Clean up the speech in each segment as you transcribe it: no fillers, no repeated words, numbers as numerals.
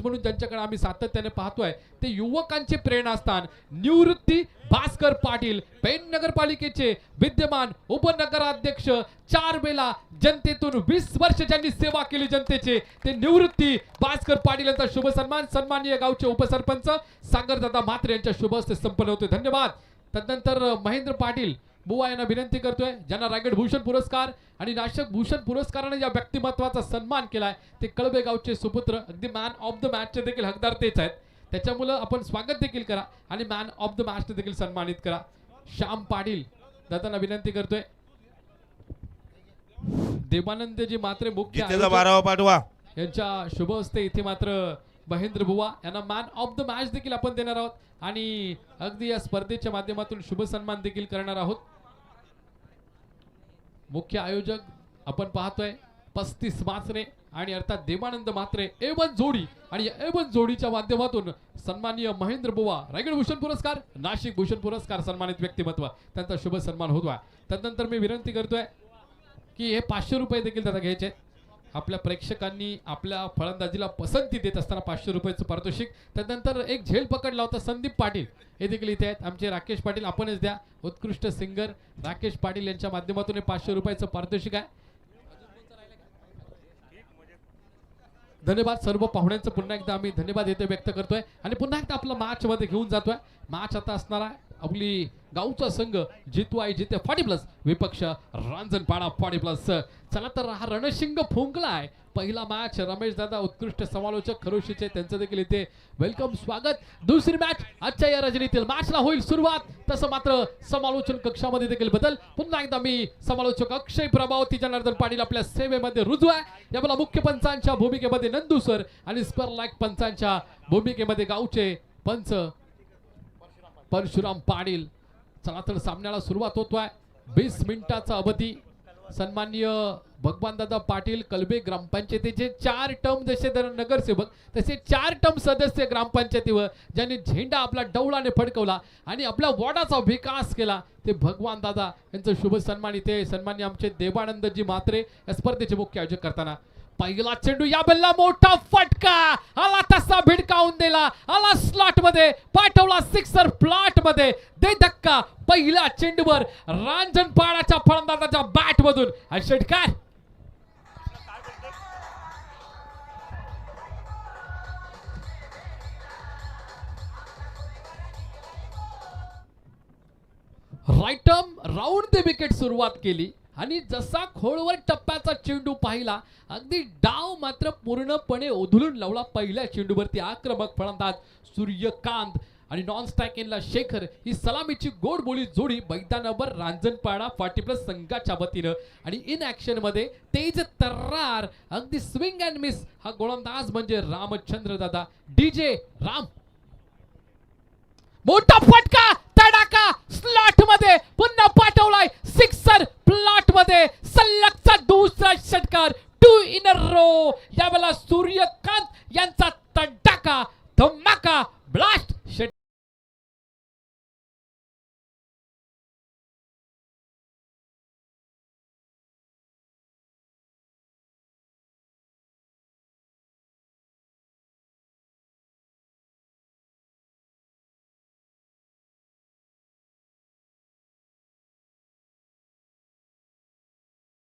म्हणून ज्यांच्याकडे आम्ही सातत्याने पाहतोय ते युवकांचे प्रेरणास्थान निवृत्ती भास्कर पाटील पेण नगरपालिकेचे विद्यमान उपनगराध्यक्ष 4 वेळा जनतेतून 20 वर्ष ज्यांनी सेवा केली जनतेचे ते निवृत्ती भास्कर पाटील यांचा शुभ सन्मान सन्माननीय गावचे उपसरपंच सागरदादा म्हात्रे यांच्या शुभ हस्ते संपन्न होते. धन्यवाद. तदनंतर महेंद्र पाटील बुवा यांना विनंती करतोय ज्यांना रायगड भूषण पुरस्कार आणि नाशिक भूषण पुरस्काराने या व्यक्तिमत्वाचा सन्मान केलाय ते कळबे गावचे सुपुत्र अगदी मॅन ऑफ द मॅचचे देखील हकदार तेच आहेत. त्याच्यामुळे आपण स्वागत देखील करा आणि मॅन ऑफ द मॅच देखील सन्मानित करा. श्याम पाटील दादांना विनंती करतोय देवानंदजी मात्रे मुख्य पाठवा यांच्या शुभ हस्ते इथे मात्र महेंद्र बुवा यांना मॅन ऑफ द मॅच देखील आपण देणार आहोत आणि अगदी या स्पर्धेच्या माध्यमातून शुभ सन्मान देखील करणार आहोत. मुख्य आयोजक आपण पाहतोय 35 मात्रे आणि अर्थात देवानंद मात्रे A1 जोडी आणि या A1 जोडीच्या माध्यमातून सन्माननीय महेंद्र बुवा रायगड भूषण पुरस्कार नाशिक भूषण पुरस्कार सन्मानित व्यक्तिमत्व त्यांचा शुभ सन्मान होतोय. त्यानंतर मी विनंती करतोय की हे 500 रुपये देखील त्याला घ्यायचे. आपल्या प्रेक्षकांनी आपल्या फलंदाजीला पसंती देत असताना 500 रुपयाचं पारितोषिक. त्यानंतर एक झेल पकडला होता संदीप पाटील हे देखील इथे आहेत. आमचे राकेश पाटील आपणच द्या उत्कृष्ट सिंगर राकेश पाटील यांच्या माध्यमातून 500 रुपयाचं पारितोषिक आहे. धन्यवाद सर्व पाहुण्यांचं पुन्हा एकदा आम्ही धन्यवाद येथे व्यक्त करतोय आणि पुन्हा एकदा आपला मॅच मध्ये घेऊन जातोय. मॅच आता असणार आहे आपली गावचा संघ जितू आहे जिथे 40+ विपक्ष रांजणपाडा 40+. चला तर हा रणशिंग फुंकलाय. पहिला मॅच रमेश दादा उत्कृष्ट समालोचक खरोशीचे त्यांचं देखील इथे वेलकम स्वागत. दुसरी मॅच आजच्या या रजनीतील मॅचला होईल सुरुवात. तसं मात्र समालोचन कक्षामध्ये देखील बदल. पुन्हा एकदा मी समालोचक अक्षय प्रभावती जनार्दन पाटील आपल्या सेवेमध्ये रुजू आहे. याला मुख्य पंचांच्या भूमिकेमध्ये नंदू सर आणि स्क्वेअर लाईक पंचांच्या भूमिकेमध्ये गावचे पंच परशुराम पाटील. चला तर सामन्याला सुरुवात होतोय. 20 मिनिटाचा अवधी. सन्माननीय भगवानदादा पाटील कलबे ग्रामपंचायतीचे 4 टर्म जसे नगरसेवक तसे 4 टर्म सदस्य ग्रामपंचायतीवर ज्यांनी झेंडा आपला डौलाने फडकवला आणि आपल्या वॉर्डाचा विकास केला ते भगवानदादा यांचं शुभ सन्मान इथे सन्माननीय आमचे देवानंदजी मात्रे या स्पर्धेचे मुख्य आयोजक करताना. पहिला चेंडू या बल्ला मोठा फटका आला तसा भिडकावून दिला आला स्लॉट मध्ये पाठवला सिक्सर प्लॉट मध्ये दे धक्का पहिल्या चेंडूवर रांजणपाडाच्या फलंदाजाच्या बॅट मधून आणि षटकार. Right arm round the wicket सुरुवात केली आणि जसा खोलवर टप्प्याचा चेंडू पाहिला अगदी डाव मात्र पूर्णपणे ओधळून लावला. पहिल्या चेंडूवरती आक्रमक फलंदाज सूर्यकांत आणि नॉन स्ट्राइक एंडला शेखर ही सलामीची गोड बोली जोडी मैदानावर रांजणपाडा 40+ संघाच्या वतीनं आणि इन ऍक्शन मध्ये तेज तर्रार अगदी स्विंग अँड मिस हा गोलंदाज म्हणजे रामचंद्र दादा डीजे राम. मोठा फटका तडाका स्लॉट मध्ये पुन्हा पाठवलाय सिक्सर प्लॉट मध्ये सलगचा दुसरा षटकार 2 इन अ रो. यावेळेला सूर्यकांत यांचा तडाका धमाका ब्लास्ट.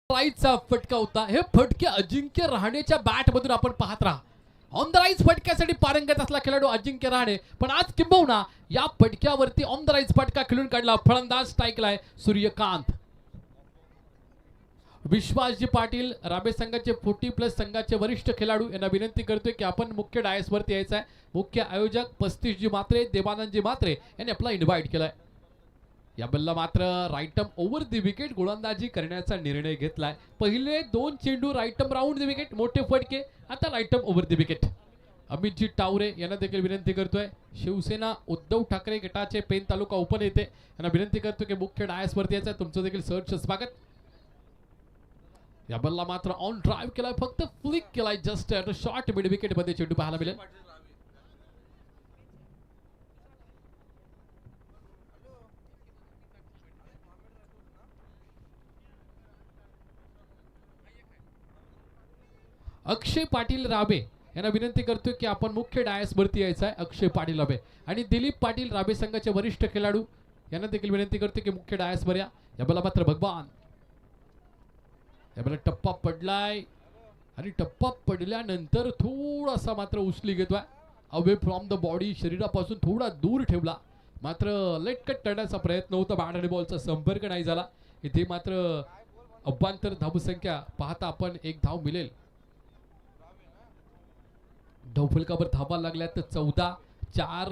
राईटचा फटका होता. हे फटके अजिंक्य रहाणेच्या बॅट मधून आपण पाहत राहा. ऑन द राईज फटक्यासाठी पारंगत असला खेळाडू अजिंक्य रहाणे पण आज किंबहुना या फटक्यावरती ऑन द राईज फटका खेळून काढला फलंदाज स्ट्राईकला सूर्यकांत. विश्वासजी पाटील राबे संघाचे 40+ संघाचे वरिष्ठ खेळाडू यांना विनंती करतोय की आपण मुख्य डायस वरती यायचं आहे. मुख्य आयोजक 35 मात्रे देवानंदजी मात्रे यांनी आपला इन्व्हाइट केलाय. या बल्ला मात्र right arm over the wicket गोलंदाजी करण्याचा निर्णय घेतलाय. पहिले 2 चेंडू right arm round the wicket मोठे फटके आता right arm over the wicket. Amitji Taware यांना देखील विनंती करतोय. शिवसेना उद्धव ठाकरे गटाचे पेन तालुका ओपन येते यांना विनंती करतोय की मुख्य डायस वरती यायचं आहे. तुमचं देखील सहर्ष स्वागत. या बल्ला मात्र ऑन ड्राईव्ह केलाय फक्त फ्लिक केलाय जस्ट शॉर्ट मिड विकेट मध्ये चेंडू पाहायला मिळेल. अक्षय पाटील राबे यांना विनंती करतोय की आपण मुख्य डायस वरती यायचं आहे. अक्षय पाटील राबे आणि दिलीप पाटील राबे संघाचे वरिष्ठ खेळाडू यांना देखील विनंती करतोय की मुख्य डायस वर या. याला मात्र भगवान याला टप्पा पडलाय आणि टप्पा पडल्यानंतर थोडासा मात्र उचली घेतोय. अवे फ्रॉम द बॉडी, शरीरापासून थोडा दूर ठेवला, मात्र लेटकट करण्याचा प्रयत्न होता. बॅट आणि बॉलचा संपर्क नाही झाला. इथे मात्र अभ्यांतर धावसंख्या पाहता आपण एक धाव मिळेल. धावफलकावर धावा लागल्या तर 14-4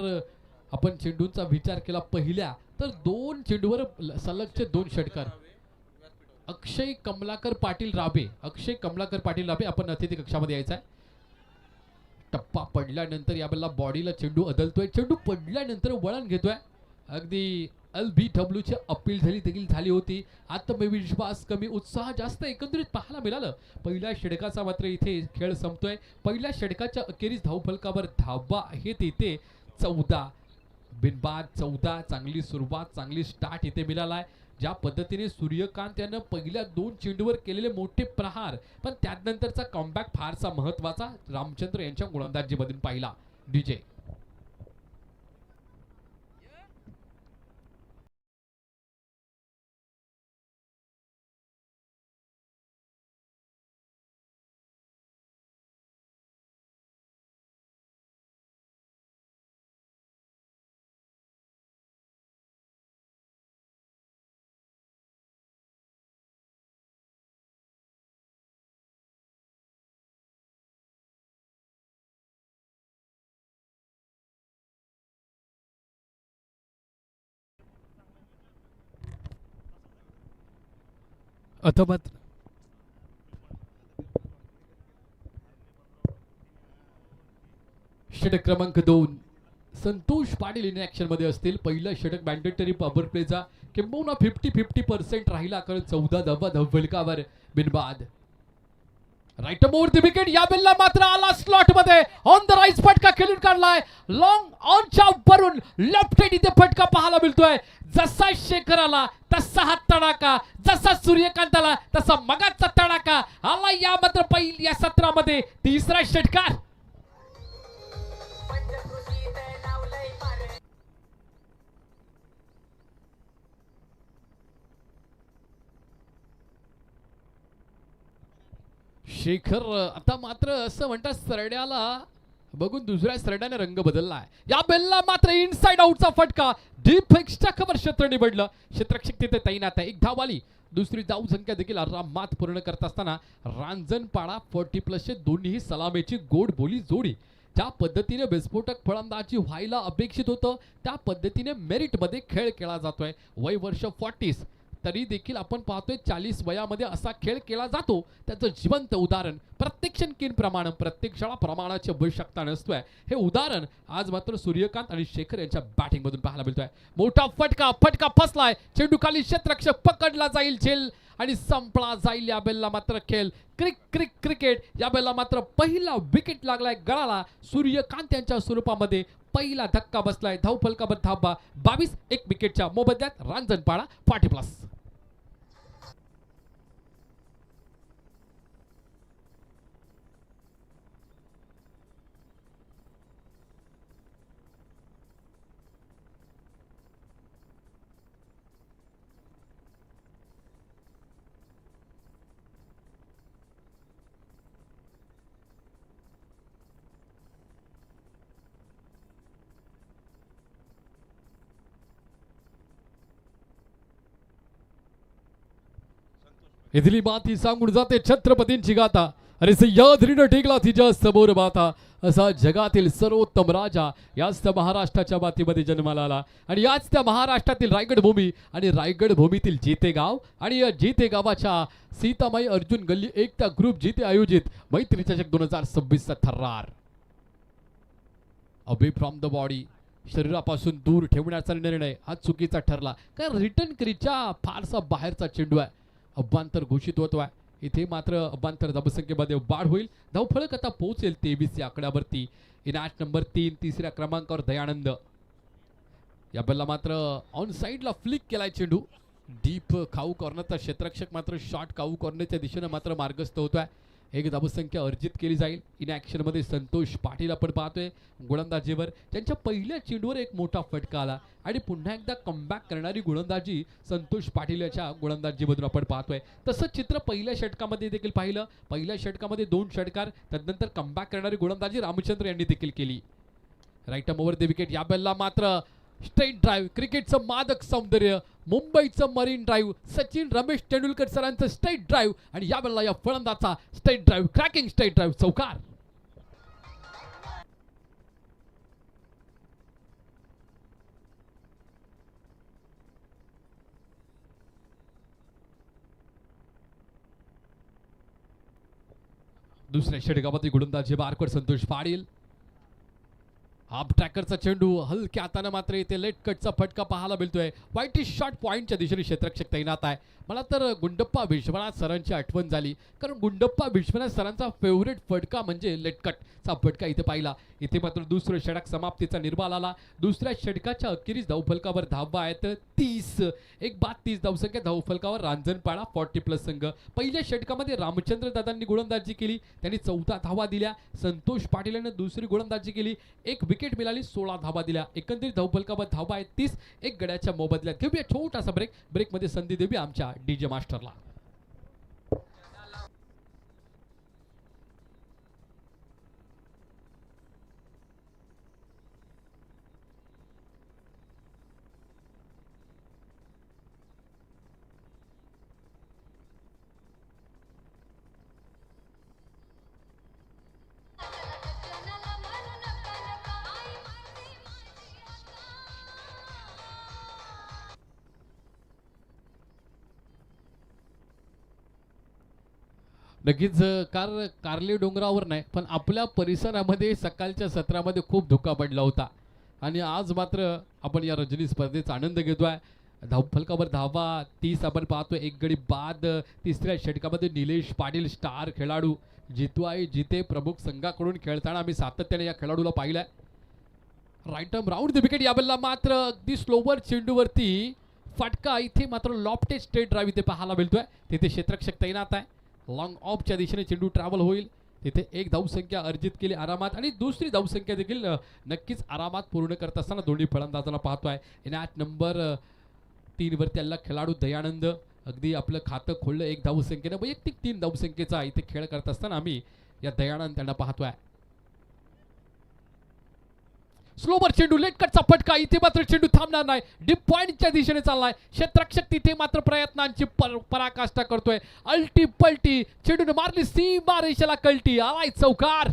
आपण चेंडूंचा विचार केला पहिल्या तर 2 चेंडूवर सलगचे 2 षटकार. अक्षय कमलाकर पाटील राबे, अक्षय कमलाकर पाटील राबे आपण अतिथी कक्षामध्ये यायचा आहे. टप्पा पडल्यानंतर यावेळेला बॉडीला चेंडू अदलतोय, चेंडू पडल्यानंतर वळण घेतोय. अगदी LBW ची अपील देखील झाली होती. आत्मविश्वास कमी, उत्साह जास्त एकंदरीत पाहायला मिळालं. पहिल्या षटकाचा मात्र इथे खेळ संपतोय. पहिल्या षटकाच्या अखेरीस धावफलकावर धावा आहेत इथे 14 बिनबाद 14. चांगली सुरुवात, चांगली स्टार्ट इथे मिळालाय. ज्या पद्धतीने सूर्यकांत यानं पहिल्या 2 चेंडूवर केलेले मोठे प्रहार, पण त्यानंतरचा कमबॅक फारसा महत्वाचा रामचंद्र यांच्या गोलंदाजीमधून पाहिला. डीजे अथमत षटक क्रमांक 2 संतोष पाटील इन ऍक्शन मध्ये असतील. पहिलं षटक मॅन्डेटरी पॉवर प्लेचा किंबहुना 50-50% राहिला, कारण 14 धावा धावफलकावर बिनबाद. Right more the wicket. या बेलला मात्र आला स्लॉट मध्ये ऑन द राईट फटका खेळून काढलाय. लॉंग ऑनच्या वरून लेफ्ट हँड इथे फटका पाहायला मिळतोय. जसा शेखर आला तसा हा तडाका, जसा सूर्यकांत आला तसा मगाचा तडाका आला. या मात्र पहिल्या सत्रामध्ये तिसरा षटकार. शेखर आता मात्र असं म्हणतात सरड्याला बघून दुसऱ्या सरड्याने रंग बदललाय. या बेलला मात्र इनसाइड आउटचा फटका, डीप एक्सच्या खबर क्षेत्र निवडलं. क्षेत्ररक्षक तिथे तैनात आहे. एक धाव आली. दुसरी धाव संख्या देखील आरामात पूर्ण करत असताना रांजणपाडा 40+ दोन्ही सलामीची गोड बोली जोडी. ज्या पद्धतीने विस्फोटक फलंदाजी व्हायला अपेक्षित होतं त्या पद्धतीने मेरिट मध्ये खेळ केला जातोय. वय वर्ष 40 तरी देखील आपण पाहतोय 40 वयामध्ये असा खेळ केला जातो. त्याचं जिवंत उदाहरण प्रत्येक क्षणकीन प्रमाण, प्रत्येक क्षणा प्रमाणाची आवश्यकता नसतोय. हे उदाहरण आज मात्र सूर्यकांत आणि शेखर यांच्या बॅटिंग मधून पाहायला मिळतोय. मोठा फटका फसलाय. चेंडू खाली क्षेत्ररक्षक पकडला जाईल, झेल आणि संपला जाईल. या बेलला मात्र खेळ क्रिकेट. या बेलला मात्र पहिला विकेट लागलाय गळाला. सूर्यकांत यांच्या स्वरूपामध्ये पहिला धक्का बसलाय. धावफलकावर धावा 22. 1 विकेटच्या मोबदल्यात रांजणपाडा 40+. इथली माती सांगून जाते छत्रपतींची गाथा. अरे सह्याद्रीनं टेकला तिच्या समोर माता, असा जगातील सर्वोत्तम राजा याच त्या महाराष्ट्राच्या मातीमध्ये जन्माला आला. आणि याच त्या महाराष्ट्रातील रायगड भूमी आणि रायगड भूमीतील जेते गाव आणि या जेते गावाच्या सीतामाई अर्जुन गल्ली एकता ग्रुप जेते आयोजित मैत्री चषक 2026 थरार. अवे फ्रॉम द बॉडी, शरीरापासून दूर ठेवण्याचा निर्णय हा चुकीचा ठरला, कारण रिटर्न क्रीजच्या फारसा बाहेरचा चेंडू आहे. अभ्यांतर घोषित होतोय. इथे मात्र अभ्यांतर धावसंख्येमध्ये वाढ होईल. धावफलक आता पोहोचेल 23 या आकड्यावरती. इनॅट नंबर 3 तिसऱ्या क्रमांकावर दयानंद. या बॉलला मात्र ऑन साइडला फ्लिक केलाय चेंडू. डीप खाऊ कॉर्नरचा क्षेत्ररक्षक मात्र शॉट खाऊ कॉर्नरच्या दिशेने मात्र मार्गस्थ होतोय. एक धावसंख्या अर्जित केली जाईल. इन ॲक्शनमध्ये संतोष पाटील आपण पाहतोय गोलंदाजीवर. त्यांच्या पहिल्या चेंडूवर एक मोठा फटका आला आणि पुन्हा एकदा कमबॅक करणारी गोलंदाजी संतोष पाटील याच्या गोलंदाजीमधून आपण पाहतोय. तसंच चित्र पहिल्या षटकामध्ये देखील पाहिलं. पहिल्या षटकामध्ये 2 षटकार, त्यानंतर कमबॅक करणारी गोलंदाजी रामचंद्र यांनी देखील केली. Right arm over the wicket. या बॅलला मात्र स्ट्रेट ड्राईव्ह, क्रिकेटचं मादक सौंदर्य, मुंबईचं मरीन ड्राईव्ह, सचिन रमेश तेंडुलकर सरांचं स्ट्रेट ड्राईव्ह आणि या वेळेला या फलंदाचा straight drive, cracking straight drive, चौकार. दुसऱ्या षटकामध्ये गोलंदाजी बारकर संतोष पाटील. हाफ ट्रॅकरचा चेंडू हलक्या हाताने मात्र इथे लेट कटचा फटका पाहायला मिळतोय. वाईट शॉट पॉईंटच्या दिशेने क्षेत्ररक्षक तैनात आहे. मला तर गुंडप्पा विश्वनाथ सरांची आठवण झाली, कारण गुंडप्पा विश्वनाथ सरांचा फेवरेट फटका म्हणजे लेट कटचा फटका इथे पाहिला. इथे मात्र दुसरं षटक समाप्तीचा निर्माल आला. दुसऱ्या षटकाच्या अखेरीस धावफलकावर धावा आहेत 30. एक बाद 30 धावसंख्या. धावफलकावर रांजणपाडा 40+ संघ. पहिल्या षटकामध्ये रामचंद्र दादांनी गोलंदाजी केली, त्यांनी 14 धावा दिल्या. संतोष पाटील यांनी दुसरी गोलंदाजी केली, एक विकेट मिळाली, 16 धावा दिल्या. एकंदरीत धावफलकावर धावा आहेत 30. एक गड्याच्या मोबदल्यात. घेऊया छोटासा ब्रेक. ब्रेकमध्ये संधी देऊया आमच्या डीजे मास्टरला. नक्कीच कार्ले डोंगरावर नाही, पण आपल्या परिसरामध्ये सकाळच्या सत्रामध्ये खूप धुका पडला होता आणि आज मात्र आपण या रजनी स्पर्धेचा आनंद घेतोय. धावफलकावर धावा 30 आपण पाहतोय. एक गडी बाद. तिसऱ्या षटकामध्ये निलेश पाटील स्टार खेळाडू, जितवाई जिते प्रमुख संघाकडून खेळताना आम्ही सातत्याने या खेळाडूला पाहिलंय. Right arm round the wicket. यावेळेला मात्र अगदी स्लोवर चेंडूवरती फटका. इथे मात्र लॉफ्टेड स्ट्रेट ड्राईव्ह इथे पाहायला मिळतोय. तिथे क्षेत्ररक्षक तैनात आहे. लॉंग ऑफच्या दिशेने चेंडू ट्रॅव्हल होईल. तिथे एक धावसंख्या अर्जित केली आरामात आणि दुसरी धावसंख्या देखील नक्कीच आरामात पूर्ण करत असताना दोन्ही फलंदाजांना पाहतोय. इनॅट नंबर 3 वरती आलेला खेळाडू दयानंद अगदी आपलं खातं खोललं. एक धावसंख्येनं वैयक्तिक 3 धावसंख्येचा इथे खेळ करत असताना आम्ही या दयानंद त्यांना पाहतोय. स्लोवर चेंडू, लेट कटचा फटका. इथे मात्र चेंडू थांबणार नाही, डीप पॉइंटच्या दिशेने चाललाय. क्षेत्ररक्षक तिथे मात्र प्रयत्नांची पराकाष्ठा करतोय. अल्टी पलटी चेंडूने मारली सीमा रेषेला कल्टी. आलाय चौकार.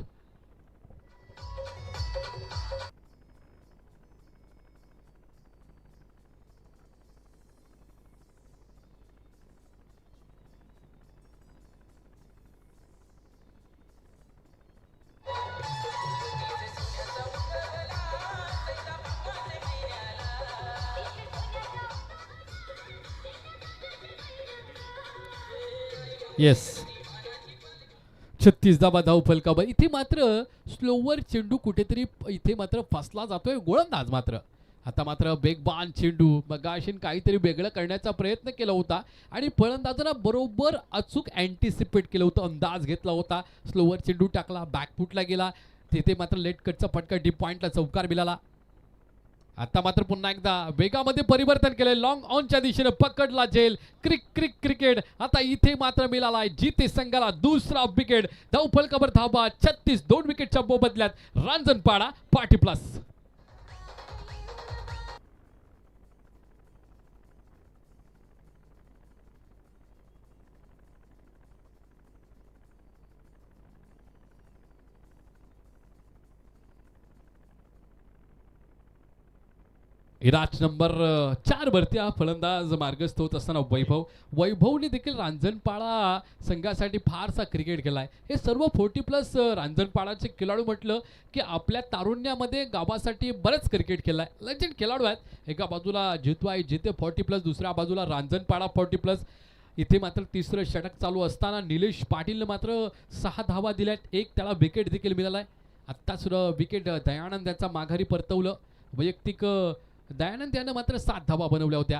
येस, 36 धावा धावफलकावर. इथे मात्र स्लोवर चेंडू कुठेतरी इथे मात्र फसला जातोय गोलंदाज. मात्र आता मात्र बेगबान चेंडू मगाशीन काहीतरी वेगळं करण्याचा प्रयत्न केला होता आणि फलंदाजांना बरोबर अचूक अँटिसिपेट केलं होतं, अंदाज घेतला होता. स्लोवर चेंडू टाकला, बॅकफुटला गेला. तिथे मात्र लेट कटचा फटका, डीप पॉइंटला चौकार मिळाला. आता मात्र पुन्हा एकदा वेगामध्ये परिवर्तन केले. लॉंग ऑनच्या दिशेने पकडला झेल. क्रिकेट. आता इथे मात्र मिळालाय जिते संघाला दुसरा विकेट. धावफलकावर धावा 36. 2 विकेटच्या मोबदल्यात रांजणपाडा 40+. इराच नंबर 4 वरती हा फलंदाज मार्गस्थ होत असताना वैभवने देखील रांजणपाडा संघासाठी फारसा क्रिकेट केलाय. हे सर्व 40+ रांजणपाडाचे खेळाडू म्हटलं की आपल्या तारुण्यामध्ये गावासाठी बरेच क्रिकेट केलाय. लेजेंड खेळाडू आहेत. एका बाजूला जितवाई जिते 40+, दुसऱ्या बाजूला रांजणपाडा 40+. इथे मात्र तिसरं षटक चालू असताना निलेश पाटीलने मात्र 6 धावा दिल्यात. एक त्याला विकेट देखील मिळालाय. आत्ता सुद्धा विकेट दयानंद यांचा माघारी परतवलं. वैयक्तिक दयानंद यानं मात्र 7 धावा बनवल्या होत्या.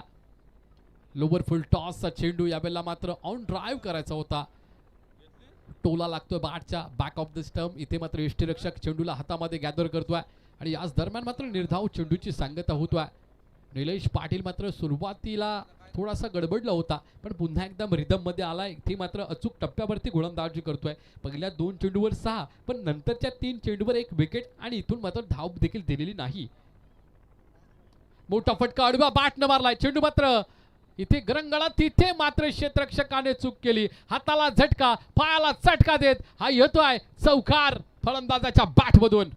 लोवर फुल टॉसचा चेंडू यावेळेला मात्र ऑन ड्राईव्ह करायचा होता. टोला लागतोय बॅटच्या बॅक ऑफ द स्टंप. इथे मात्र यष्टीरक्षक चेंडूला हातामध्ये गॅदर करतोय आणि याच दरम्यान मात्र निर्धाव चेंडूची सांगता होतोय. निलेश पाटील मात्र सुरुवातीला थोडासा गडबडला होता पण पुन्हा एकदम रिदम मध्ये आला. इथे मात्र अचूक टप्प्यावरती गोलंदाजी करतोय. पहिल्या 2 चेंडूवर 6 पण नंतरच्या 3 चेंडूवर 1 विकेट आणि इथून मात्र धाव देखील दिलेली नाही. मोठा फटका आडव्या बॅटनं मारलाय. चेंडू मात्र इथे गरंगळा. तिथे मात्र क्षेत्ररक्षकाने चूक केली. हाताला झटका पायाला चटका देत हा येतोय चौकार फलंदाजाच्या बॅट मधून.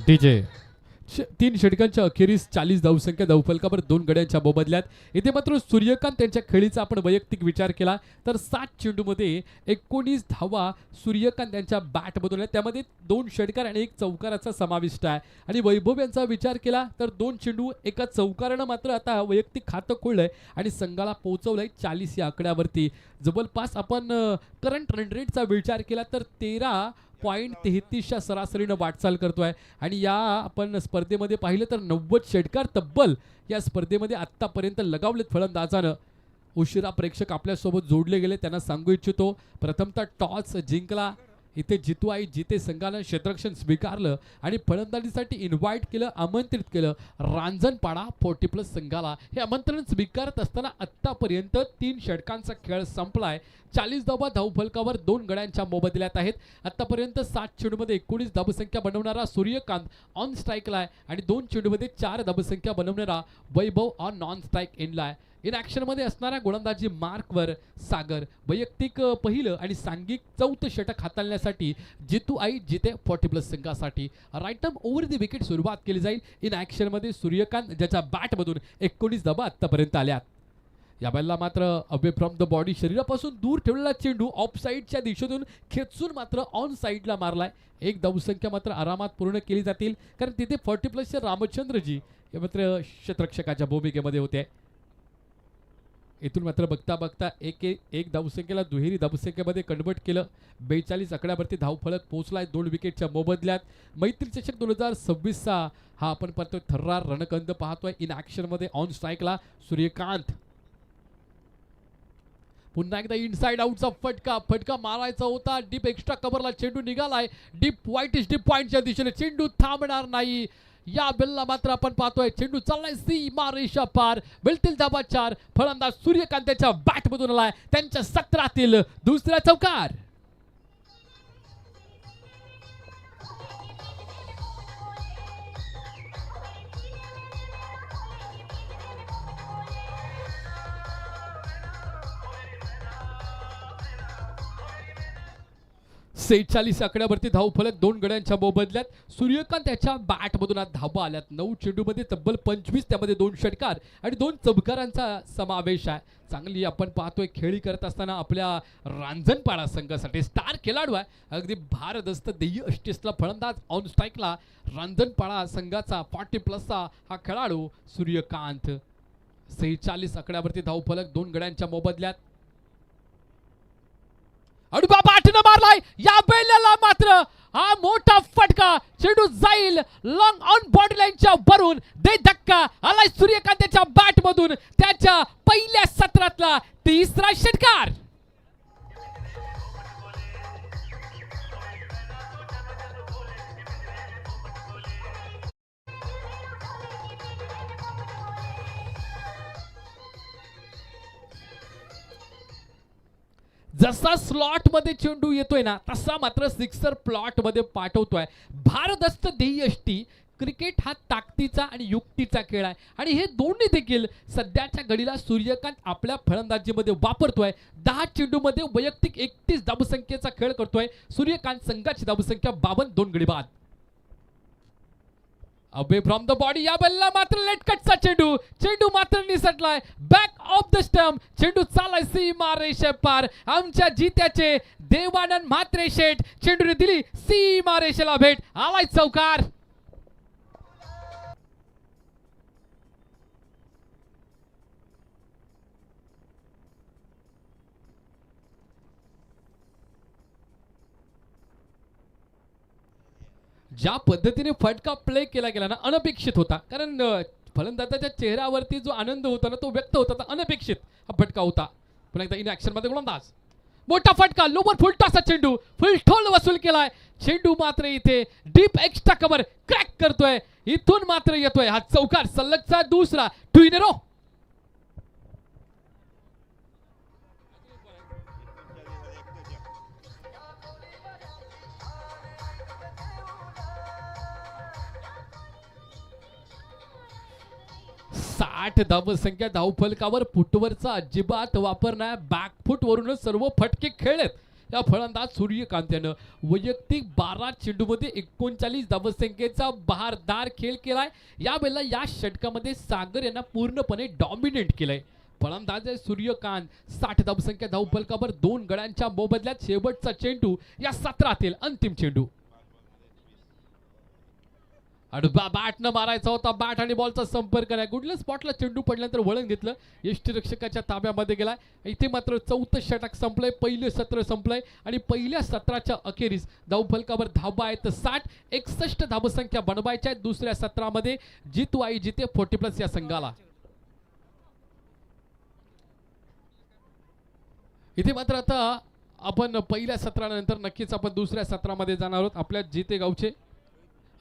डीजे 3 षटकांच्या अखेरीस 40 धावसंख्या धावफलकावर 2 गड्यांच्या मोबदल्यात. इथे मात्र सूर्यकांत यांच्या खेळीचा आपण वैयक्तिक विचार केला तर 7 चेंडूमध्ये 19 धावा सूर्यकांत यांच्या बॅटमधून आहेत. त्यामध्ये 2 षटकार आणि 1 चौकाराचा समाविष्ट आहे. आणि वैभव यांचा विचार केला तर 2 चेंडू एका चौकारानं मात्र आता वैयक्तिक खातं खोललंय आणि संघाला पोहोचवलंय 40 या आकड्यावरती. जवळपास आपण करंट रन रेटचा विचार केला तर 13.33च्या सरासरीनं वाटचाल करतोय. आणि या आपण स्पर्धेमध्ये पाहिलं तर 90 षटकार तब्बल या स्पर्धेमध्ये आत्तापर्यंत लगावलेत फलंदाजानं. उशिरा प्रेक्षक आपल्यासोबत जोडले गेले त्यांना सांगू इच्छितो प्रथमतः टॉस जिंकला. इथे जितू आई जिते संघानं क्षेत्ररक्षण स्वीकारलं आणि फलंदाजीसाठी इन्व्हाइट केलं आमंत्रित केलं रांजणपाडा 40+ संघाला. हे आमंत्रण स्वीकारत असताना आत्तापर्यंत 3 षटकांचा खेळ संपलाय. 40 धावा धावफलकावर 2 गड्यांच्या मोबदल्यात आहेत. आतापर्यंत 7 चेंडूमध्ये 19 धावसंख्या बनवणारा सूर्यकांत ऑन स्ट्राईकला आहे आणि 2 चेंडूमध्ये 4 धावसंख्या बनवणारा वैभव ऑन नॉन स्ट्राईक एंडला आहे. इन ॲक्शनमध्ये असणाऱ्या गोलंदाजी मार्कवर सागर वैयक्तिक पहिलं आणि सांघिक 4थं षटक हाताळण्यासाठी जितू आई जिते 40+ संघासाठी right arm over the wicket सुरुवात केली जाईल. इन ॲक्शनमध्ये सूर्यकांत ज्याच्या बॅटमधून 19 धावा आत्तापर्यंत आल्यात. या बॅलला मात्र अवे फ्रॉम द बॉडी शरीरापासून दूर ठेवलेला चेंडू ऑफ साईडच्या दिशेतून खेचून मात्र ऑन साईडला मारलाय. 1 धावसंख्या मात्र आरामात पूर्ण केली जातील कारण तिथे 40+चे रामचंद्रजी हे मात्र क्षेत्ररक्षकाच्या भूमिकेमध्ये होते. इथून मात्र बघता बघता एक धावसंख्येला दुहेरी धावसंख्येमध्ये कन्वर्ट केलं. 42 आकड्यावरती धावफलक पोहोचलाय 2 विकेटच्या मोबदल्यात. मैत्री चषक 2026चा हा आपण पाहतोय थर्रार रणकंद पाहतोय. इन ॲक्शनमध्ये ऑन स्ट्राईकला सूर्यकांत. पुन्हा एकदा इनसाइड आउटचा फटका मारायचा होता. डीप एक्स्ट्रा कव्हरला चेंडू निघालाय. डीप व्हाईटिश डीप पॉइंटच्या दिशेने चेंडू थांबणार नाही. या बेलला मात्र आपण पाहतोय चेंडू चाललाय सीमा रेषा पार. मिळतील धावा 4. फलंदाज सूर्यकांतच्या बॅटमधून आलाय त्यांच्या सत्रातील दुसरा चौकार. सेहेचाळीस आकड्यावरती धावफलक 2 गड्यांच्या मोबदल्यात. सूर्यकांत याच्या बॅटमधून आज धावा आल्यात. 9 चेंडूमध्ये तब्बल 25 त्यामध्ये 2 षटकार आणि 2 चौकारांचा समावेश आहे. चांगली आपण पाहतोय खेळी करत असताना आपल्या रांजणपाडा संघासाठी स्टार खेळाडू आहे. अगदी भारदस्त देय अष्टेसला फलंदाज ऑन स्ट्राईकला रांजणपाडा संघाचा 40+चा हा खेळाडू सूर्यकांत. 46 आकड्यावरती धावफलक 2 गड्यांच्या मोबदल्यात. अडुबा बॅटनं मारलाय. या बेलला मात्र हा मोठा फटका. चेंडू जाईल लॉंग ऑन बॉडी लाईनच्या वरून. दे धक्का आलाय सूर्यकांतच्या बॅट मधून त्याच्या पहिल्या सत्रातला 3रा षटकार. जसा स्लॉट मध्ये चेंडू येतोय ना तसा मात्र सिक्सर प्लॉट मध्ये पाठवतोय. भारदस्त ध्येयष्टी क्रिकेट हा ताकदीचा आणि युक्तीचा खेळ आहे आणि हे दोन्ही देखील सध्याच्या घडीला सूर्यकांत आपल्या फलंदाजीमध्ये वापरतोय. 10 चेंडूमध्ये वैयक्तिक 31 धावसंख्येचा खेळ करतोय. सूर्यकांत संघाची धावसंख्या 52 2 गडी बाद. अवे फ्रॉम द बॉडी या बल्ला मात्र लेटकटचा चेंडू मात्र निसटलाय बॅक ऑफ द स्टंप. चेंडू चालाय सीमा रेषे पार. आमच्या जित्याचे देवानंद म्हात्रे शेठ चेंडूने दिली सीमा रेषेला भेट. आलाय चौकार. ज्या पद्धतीने फटका प्ले केला गेला ना अनपेक्षित होता, कारण फलंदाजाच्या चेहऱ्यावरती जो आनंद होता ना तो व्यक्त होता, अनपेक्षित हा फटका होता. पुन्हा एकदा इन ऍक्शन मध्ये गोलंदाज, मोठा फटका, लोवर फुलटॉसचा चेंडू, फुल ठोल वसूल केलाय. चेंडू मात्र इथे डीप एक्स्ट्रा कव्हर क्रॅक करतोय, इथून मात्र येतोय हा चौकार, सलगचा दुसरा 2 in a row. साठ धावसंख्या धावफलकावर फुटवरचा अजिबात वापर नाही, बॅकफुट वरूनच सर्व फटके खेळलेत. या फलंदाज सूर्यकांत यानं वैयक्तिक 12 चेंडूमध्ये 39 धावसंख्येचा बहारदार खेळ केलाय. यावेळेला या षटकामध्ये सागर यांना पूर्णपणे डॉमिनेट केलंय. फलंदाज आहे सूर्यकांत, 60 धावसंख्या धावफलकावर 2 गड्यांच्या मोबदल्यात शेवटचा चेंडू, या सत्रातील अंतिम चेंडू. बॅट न मारायचा होता, बॅट आणि बॉलचा संपर्क नाही, कुठल्या स्पॉटला चेंडू पडल्यानंतर वळण घेतलं, यष्टीरक्षकाच्या ताब्यामध्ये गेलाय. इथे मात्र 4थं षटक संपलंय, पहिलं सत्र संपलंय आणि पहिल्या सत्राच्या अखेरीस धावफलकावर धावा आहेत 60, 61 धावसंख्या बनवायच्या आहेत दुसऱ्या सत्रामध्ये. जितू आई जिते 40+ या संघाला. इथे मात्र आता आपण पहिल्या सत्रानंतर नक्कीच आपण दुसऱ्या सत्रामध्ये जाणार आहोत. आपल्या जिते गावचे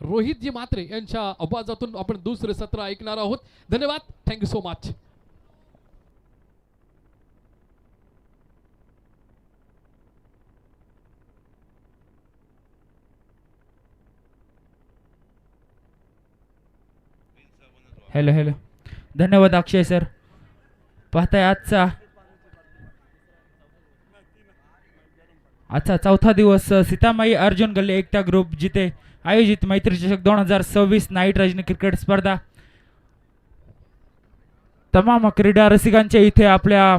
रोहितजी म्हात्रे यांच्या आवाजातून आपण दुसरं सत्र ऐकणार आहोत. धन्यवाद, thank you so much. Hello hello, धन्यवाद अक्षय सर. पाहताय आजचा 4था दिवस सीतामाई अर्जुन गल्ले एकता ग्रुप जिथे आयोजित मैत्री चषक 2026 नाईट रजनी क्रिकेट स्पर्धा. तमाम क्रीडा रसिकांचे इथे आपल्या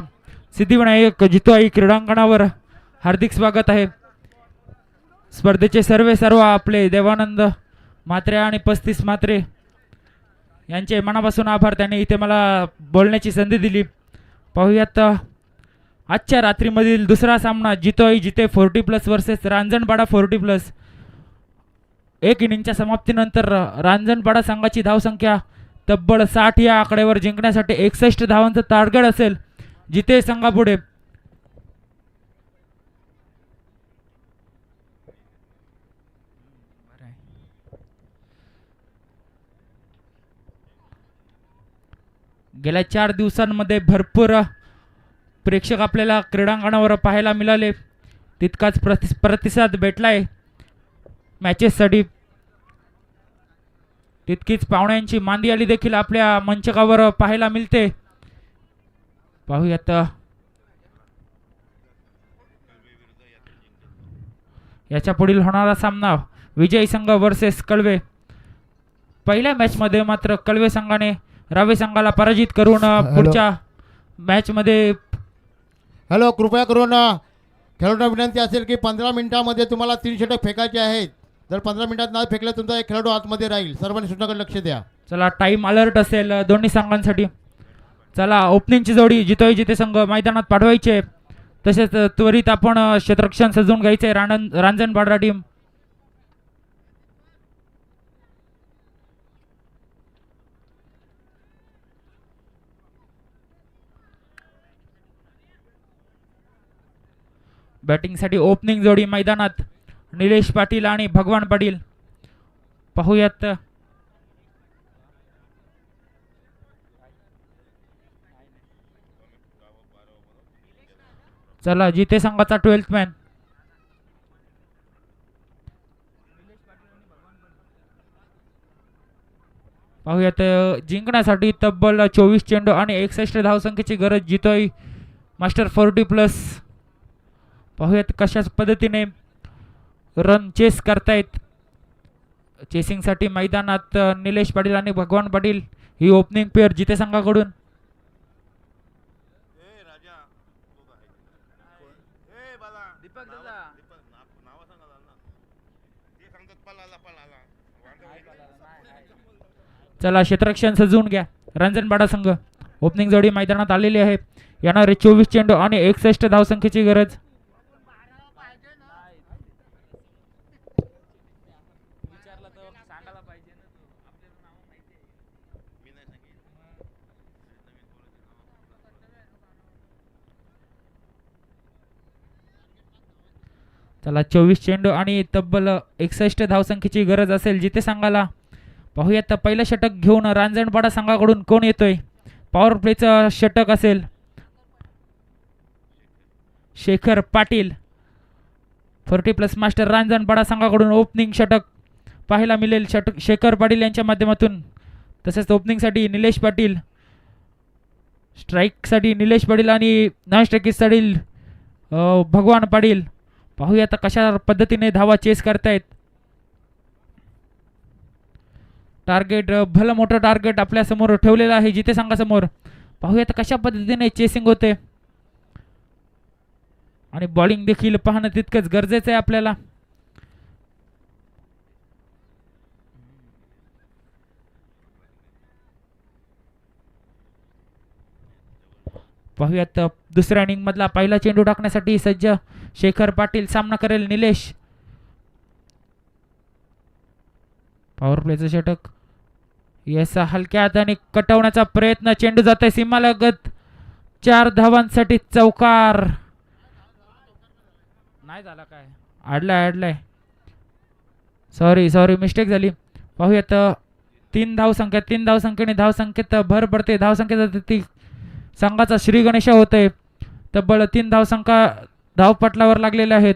सिद्धिविनायक जितूआई क्रीडांगणावर हार्दिक स्वागत आहे. स्पर्धेचे सर्व आपले देवानंद म्हात्रे आणि 35 म्हात्रे यांचे मनापासून आभार, त्यांनी इथे मला बोलण्याची संधी दिली. पाहूयात आजच्या रात्रीमधील दुसरा सामना, जितूआई जिते 40+ वर्सेस रांजणपाडा 40+. 1 इनिंगच्या समाप्तीनंतर रांजणपाडा संघाची धावसंख्या तब्बल 60 या आकड्यावर जिंकण्यासाठी 61 धावांचं टार्गेट असेल जिते संघापुढे. गेल्या 4 दिवसांमध्ये भरपूर प्रेक्षक आपल्याला क्रीडांगणावर पाहायला मिळाले, तितकाच प्रतिसाद भेटलाय मॅचेससाठी. तितकीच पाहुण्यांची मांदियाली देखील आपल्या मंचकावर पाहायला मिळते. पाहूयात याच्या पुढील होणारा सामना, विजयी संघ वर्सेस कळवे. पहिल्या मॅचमध्ये मात्र कळवे संघाने रावे संघाला पराजित करून पुढच्या मॅचमध्ये. हॅलो, कृपया करून खेळाडूंना विनंती असेल की 15 मिनिटांमध्ये तुम्हाला 3 षटक फेकायचे आहेत. जर 15 मिनिटात नाही फेकले तुमचा एक खेळाडू आतमध्ये राहील. सर्वांनी सूचनाकडे लक्ष द्या. चला, टाइम अलर्ट असेल दोन्ही संघांसाठी. चला, ओपनिंगची जोडी जितोय जिते संघ मैदानात पाठवायचे. तसेच त्वरित आपण क्षेत्ररक्षण सजवून घ्यायचे रांजणपाडा टीम. बॅटिंगसाठी ओपनिंग जोडी मैदानात निलेश पाटील आणि भगवान पाटील. पाहूयात चला, जिते संघाचा 12th मॅन. पाहूयात जिंकण्यासाठी तब्बल 24 चेंडू आणि 61 धावसंख्येची गरज जितोय मास्टर 40+. पाहूयात कशा पद्धतीने रन चेस करतायत. चेसिंगसाठी मैदानात निलेश पाटील आणि भगवान पाटील ही ओपनिंग पेअर जिते संघाकडून. चला, क्षेत्ररक्षण सजवून घ्या. रांजणपाडा संघ ओपनिंग जोडी मैदानात आलेली आहे. येणारे 24 चेंडू आणि 61 धावसंख्येची गरज. चला 24 चेंडू आणि तब्बल 61 धावसंख्येची गरज असेल जिथे संघाला. पाहूयात पहिलं षटक घेऊन रांजणपाडा संघाकडून कोण येतोय. पॉवर प्लेचं षटक असेल शेखर पाटील. 40+ मास्टर रांजणपाडा संघाकडून ओपनिंग षटक पाहायला मिळेल षटक शेखर पाटील यांच्या माध्यमातून. तसेच ओपनिंगसाठी निलेश पाटील, स्ट्राईकसाठी निलेश पाटील आणि नॉन स्ट्राईकिंगसाठी भगवान पाटील. पाहूया आता कशा पद्धतीने धावा चेस करतायत. टार्गेट भलं मोठं टार्गेट आपल्या समोर ठेवलेलं आहे जिथे संघासमोर. पाहूया आता कशा पद्धतीने चेसिंग होते आणि बॉलिंग देखील पाहणं तितकंच गरजेचं आहे आपल्याला. पाहूयात दुसऱ्या इनिंग मधला पहिला चेंडू टाकण्यासाठी सज्ज शेखर पाटील. सामना करेल निलेश. पॉवर प्लेचं षटक. येस हलक्या हाताने कटवण्याचा प्रयत्न. चेंडू जात आहे सीमालगत. 4 धावांसाठी चौकार. नाही झाला काय. अडलाय सॉरी मिस्टेक झाली. पाहूयात 3 धावसंख्येने धावसंख्येत भर पडते. धावसंख्येत ती संघाचा श्री गणेश होतय. तब्बल 3 धावसंख्या धावपटलावर लागलेल्या आहेत.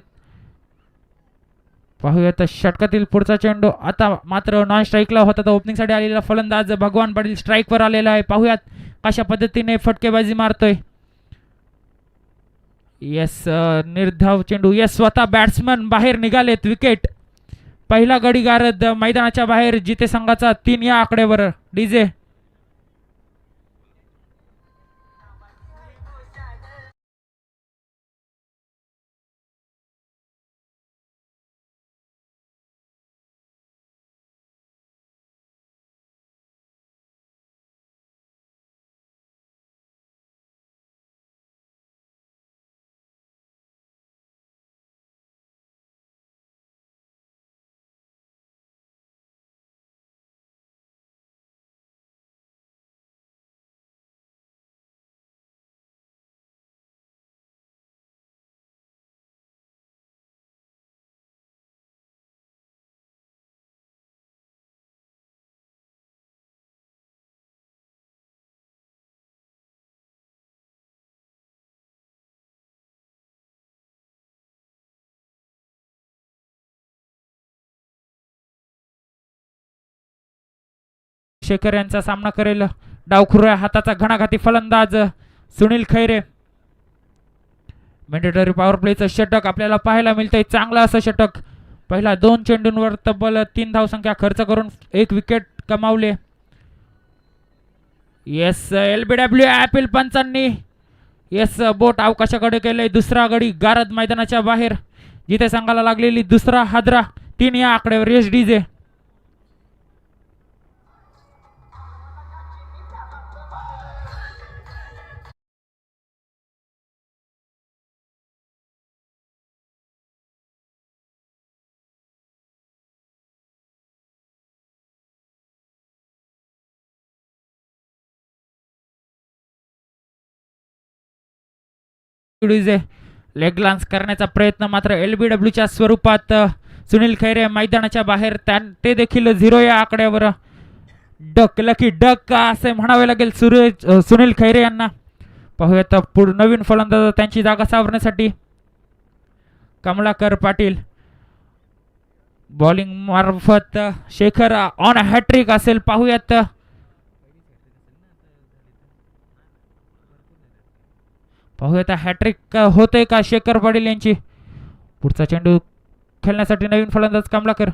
पाहूयात षटकातील पुढचा चेंडू. आता मात्र नॉन स्ट्राईकला होता तर ओपनिंगसाठी आलेला फलंदाज भगवान पाटील स्ट्राईकवर आलेला आहे. पाहूयात कशा पद्धतीने फटकेबाजी मारतोय. येस निर्धाव चेंडू. येस स्वतः बॅट्समन बाहेर निघालेत. विकेट. पहिला गडी गारद मैदानाच्या बाहेर जिथे संघाचा 3 या आकड्यावर. डीजे शेखर यांचा सामना करेल डावखुऱ्या हाताचा घणाघाती फलंदाज सुनील खैरे. मॅन्डेटरी पॉवर प्लेचं षटक आपल्याला पाहायला मिळतंय. चांगलं असं षटक. पहिला 2 चेंडूंवर तब्बल 3 धावसंख्या खर्च करून 1 विकेट कमावले. येस LBW ॲपिल पंचांनी येस बोट अवकाशाकडे केले. दुसरा गडी गारद मैदानाच्या बाहेर जिथे संघाला लागलेली दुसरा हादरा. 3 या आकड्यावर. येस डीजे लेग लान्स करण्याचा प्रयत्न मात्र LBWच्या स्वरूपात. सुनील खैरे मैदानाच्या बाहेर. ते देखील 0 या आकड्यावर. लकी डक असे म्हणावे लागेल सुनील खैरे यांना. पाहूयात नवीन फलंदाज त्यांची जागा सावरण्यासाठी कमलाकर पाटील. बॉलिंग मार्फत शेखर ऑन हॅट्रिक असेल. पाहूयात हॅट्रिक होते का शेखर पाटील यांची. पुढचा चेंडू खेळण्यासाठी नवीन फलंदाज कमलाकर.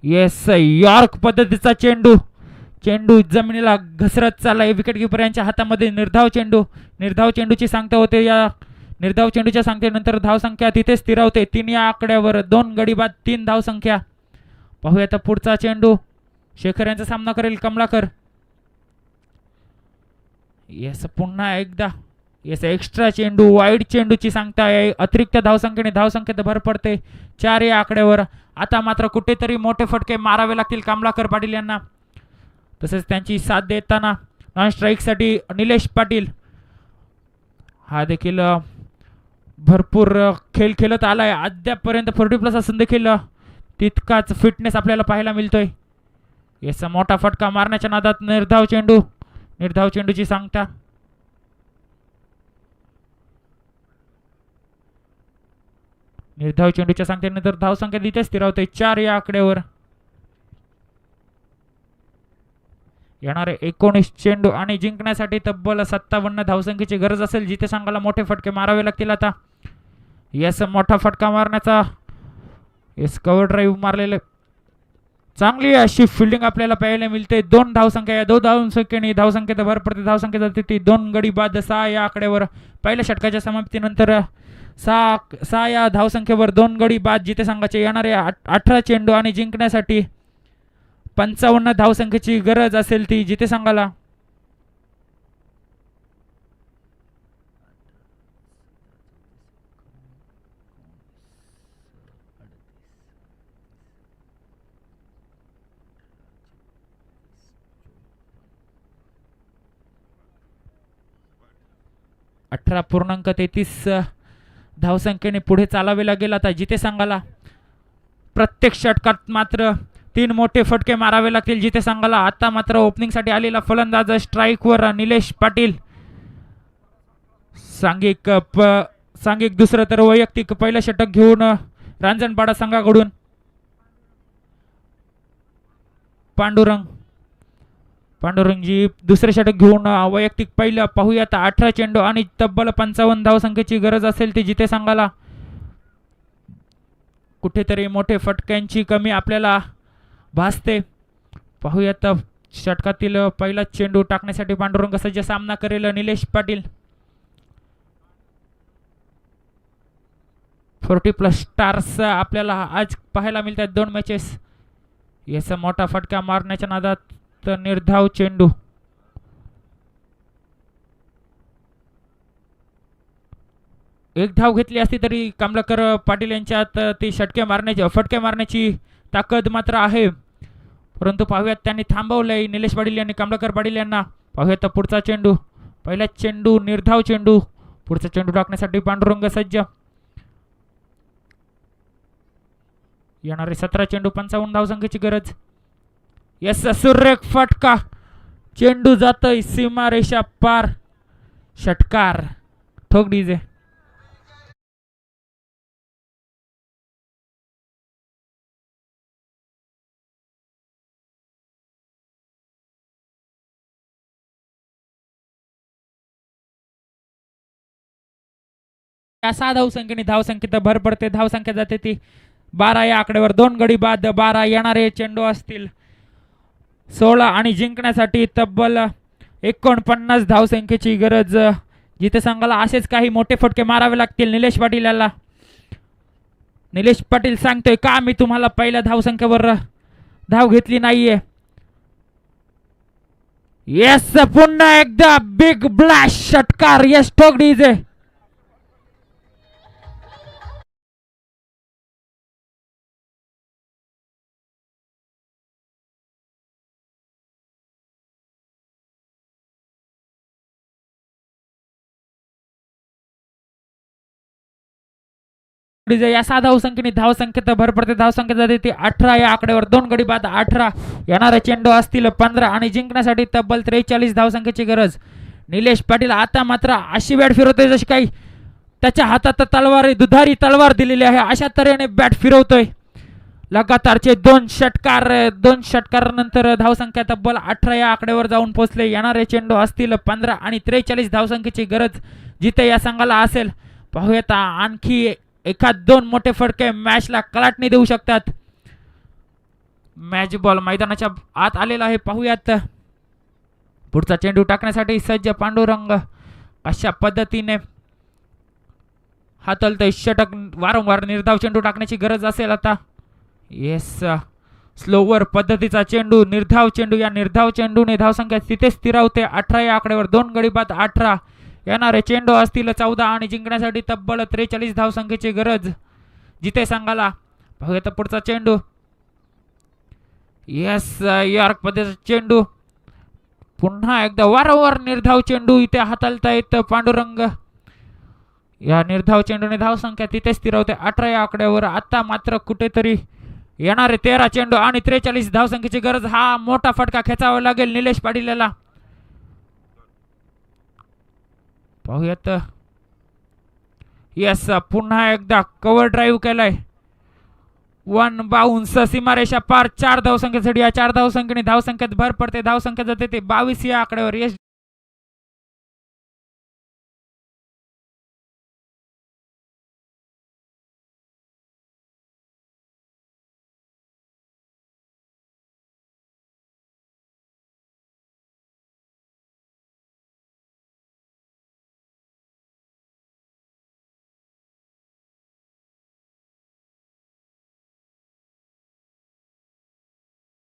येस यॉर्क पद्धतीचा चेंडू जमिनीला घसरत चाललाय. विकेट किपर यांच्या हातामध्ये निर्धाव चेंडूची सांगता होते. या निर्धाव चेंडूच्या सांगतेनंतर धावसंख्या तिथे स्थिरावते. 3 या आकड्यावर. 2 गडी बाद 3 धावसंख्या. पाहूयात पुढचा चेंडू. शेखर यांचा सामना करेल कमलाकर. येस पुन्हा एकदा येस एक्स्ट्रा चेंडू. वाईड चेंडूची सांगता आहे. अतिरिक्त धावसंख्येत भर पडते. 4 या आकड्यावर. आता मात्र कुठेतरी मोठे फटके मारावे लागतील कमलाकर पाटील यांना. तसेच त्यांची साथ देताना नॉन स्ट्राईकसाठी निलेश पाटील हा देखील भरपूर खेळ खेळत आलाय. अद्यापपर्यंत 40+ असून देखील तितकाच फिटनेस आपल्याला पाहायला मिळतोय. याचा मोठा फटका मारण्याच्या नादात निर्धाव चेंडूची सांगता. निर्धाव चेंडूच्या सांगतेनंतर धावसंख्या तिथे स्थिरावते 4 या आकड्यावर. येणारे 19 चेंडू आणि जिंकण्यासाठी तब्बल 57 धावसंख्येची गरज असेल. जिथे संघाला मोठे फटके मारावे लागतील. आता यस मोठा फटका मारण्याचा यस कव्हर ड्राईव्ह मारलेले चांगली अशी फिल्डिंग आपल्याला पाहायला मिळते. 2 धावसंख्या या 2 धावसंख्येने धावसंख्येत भर पडते. धावसंख्या जाते ती 2 गडी बाद 6 या आकड्यावर. पहिल्या षटकाच्या समाप्तीनंतर 6 या धावसंख्येवर 2 गडी बाद. जिथे संघाचे येणारे 18 चेंडू आणि जिंकण्यासाठी 55 धावसंख्येची गरज असेल ती. जिथे संघाला .33 धावसंख्येने पुढे चालावे लागेल. आता जिथे संघाला प्रत्येक षटकात मात्र 3 मोठे फटके मारावे लागतील. जिथे संघाला आता मात्र ओपनिंगसाठी आलेला फलंदाज स्ट्राईकवर निलेश पाटील. सांघिक दुसरं तर वैयक्तिक पहिलं षटक घेऊन रांजणपाडा संघाकडून पांडुरंगजी दुसरे षटक घेऊन वैयक्तिक पहिलं. पाहूयात 18 चेंडू आणि तब्बल 55 धावसंख्येची गरज असेल ती. जिथे संघाला कुठेतरी मोठे फटक्यांची कमी आपल्याला भासते. पाहूयात षटकातील पहिला चेंडू टाकण्यासाठी पांडुरंग सज्ज. सामना करेल निलेश पाटील. 40+ स्टार्स आपल्याला आज पाहायला मिळतात 2 मॅचेस. याचा मोठा फटका मारण्याच्या नादात निर्धाव चेंडू. एक धाव घेतली असती तरी कमलाकर पाटील यांच्यात ती फटके मारण्याची ताकद मात्र आहे. परंतु पाहूयात त्यांनी थांबवलंय निलेश पाटील यांनी कमलाकर पाटील यांना. पाहूयात पुढचा चेंडू. पहिला चेंडू निर्धाव चेंडू. पुढचा चेंडू टाकण्यासाठी पांडुरंग सज्ज. येणारे 17 चेंडू 55 धावसंख्येची गरज. यस सुरेख फटका. चेंडू जातोय सीमारेषा पार. षटकार. ठोक डीजे. या 6 धावसंख्येत भर पडते. धावसंख्या जाते ती 12 या आकड्यावर. 2 गडी बाद 12. येणारे चेंडू असतील 16 आणि जिंकण्यासाठी तब्बल 49 धावसंख्येची गरज. जिथे संघाला असेच काही मोठे फटके मारावे लागतील निलेश पाटील याला. निलेश पाटील सांगतोय का मी तुम्हाला पहिल्या धावसंख्येवर धाव घेतली नाहीये. येस पुन्हा एकदा बिग ब्लास्ट षटकार. येस ठोक डीजे. या 6 धावसंख्येत भर पडते. धावसंख्या जाते ती 18 या आकड्यावर. 2 गडी बाद 18. येणारे चेंडू असतील 15 आणि जिंकण्यासाठी तब्बल 43 धावसंख्येची गरज. निलेश पाटील आता मात्र अशी बॅट फिरवतोय जशी काही त्याच्या हातात दुधारी तलवार दिलेली आहे. अशा तऱ्हेने बॅट फिरवतोय. लगातारचे 2 षटकार नंतर धावसंख्या तब्बल 18 या आकड्यावर जाऊन पोहोचले. येणारे चेंडू असतील 15 आणि 43 धावसंख्येची गरज जिथे या संघाला असेल. पाहूयात आणखी 1-2 मोठे फटके मॅचला कलाटणी देऊ शकतात. मॅच बॉल मैदानाच्या आत आलेला आहे. पाहूयात पुढचा चेंडू टाकण्यासाठी सज्ज पांडुरंग. अशा पद्धतीने हातलतोय षटक. वारंवार निर्धाव चेंडू टाकण्याची गरज असेल आता. येस स्लोवर पद्धतीचा चेंडू. निर्धाव चेंडू. या निर्धाव चेंडूने धावसंख्या तिथे स्थिरावते 18 या आकड्यावर. 2 गडी बाद 18. येणारे चेंडू असतील 14 आणि जिंकण्यासाठी तब्बल 43 धावसंख्येची गरज. जिथे संघाला पाहूया आता पुढचा चेंडू. येस, यॉर्क पद्धतीचा चेंडू. पुन्हा एकदा वारंवार निर्धाव चेंडू इथे हाताळतायत पांडुरंग. या निर्धाव चेंडूने धावसंख्या तिथे स्थिरवते 18 या आकड्यावर. आता मात्र कुठेतरी येणारे 13 चेंडू आणि 43 धावसंख्येची गरज. हा मोठा फटका खेचावा लागेल निलेश पाटील याला. पाहूयात. येस, पुन्हा एकदा कव्हर ड्राईव्ह केलाय. 1 बाउन्स, सीमारेषा पार. 4 धावसंख्येसाठी. या 4 धावसंख्येने धावसंख्येत भर पडते. धावसंख्या जाते ते 22 या आकड्यावर. यश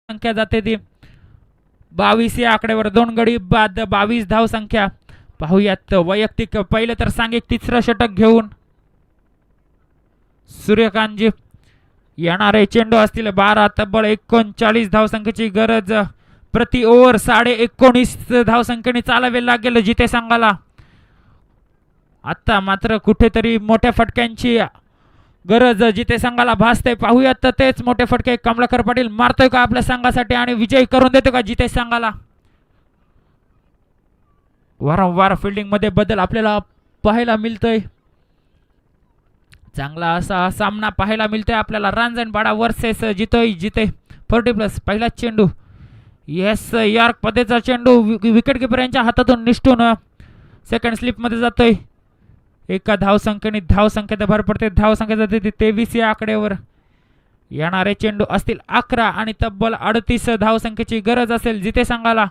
संख्या जाते ती 22 या आकड्यावर. 2 गडी बाद 22 धाव संख्या. पाहूयात वैयक्तिक पहिले तर सांघिक तिसरं षटक घेऊन सूर्यकांतजी. येणारे चेंडू असतील 12. तब्बल 39 धावसंख्येची गरज. प्रति ओव्हर 19.5 धावसंख्येने चालावे लागेल जिथे संघाला. आता मात्र कुठेतरी मोठ्या फटक्यांची गरज जिथे संघाला भासते. पाहूयात तर तेच मोठे फटके कमलाकर पाटील मारतोय का आपल्या संघासाठी आणि विजय करून देतो का जिथे संघाला. वारंवार फिल्डिंग मध्ये बदल आपल्याला पाहायला मिळतोय. चांगला असा सामना पाहायला मिळतोय आपल्याला. रांजणपाडा वर्सेस जिथे 40+. पहिला चेंडू. येस, यॉर्क पद्धतीचा चेंडू विकेट किपर यांच्या हातातून निष्ठून सेकंड स्लिप मध्ये जातोय. एका धावसंख्येने धावसंख्येत भर पडते. धावसंख्या जाते 23 या आकड्यावर. येणारे चेंडू असतील 11 आणि तब्बल 38 धावसंख्येची गरज असेल जिथे संघाला.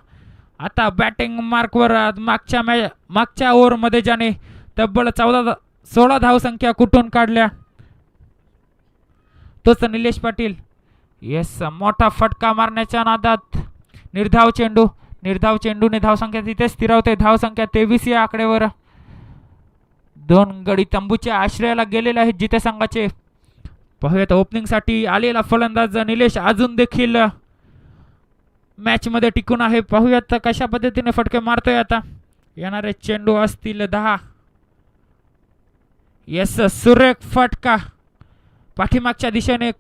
आता बॅटिंग मार्कवर मागच्या ओव्हरमध्ये ज्याने तब्बल 16 धावसंख्या कुठून काढल्या तोच निलेश पाटील. येस, मोठा फटका मारण्याच्या नादात निर्धाव चेंडूने धावसंख्या तिथे स्थिरवते. धावसंख्या 23 या आकड्यावर. 2 गडी तंबूच्या आश्रयाला गेलेले आहेत जिथे संघाचे. पाहूयात ओपनिंग साठी आलेला फलंदाज निलेश अजून देखील मॅच मध्ये टिकून आहे. पाहूयात कशा पद्धतीने फटके मारतोय आता. येणारे चेंडू असतील 10. येस, सुरेख फटका पाठीमागच्या दिशेने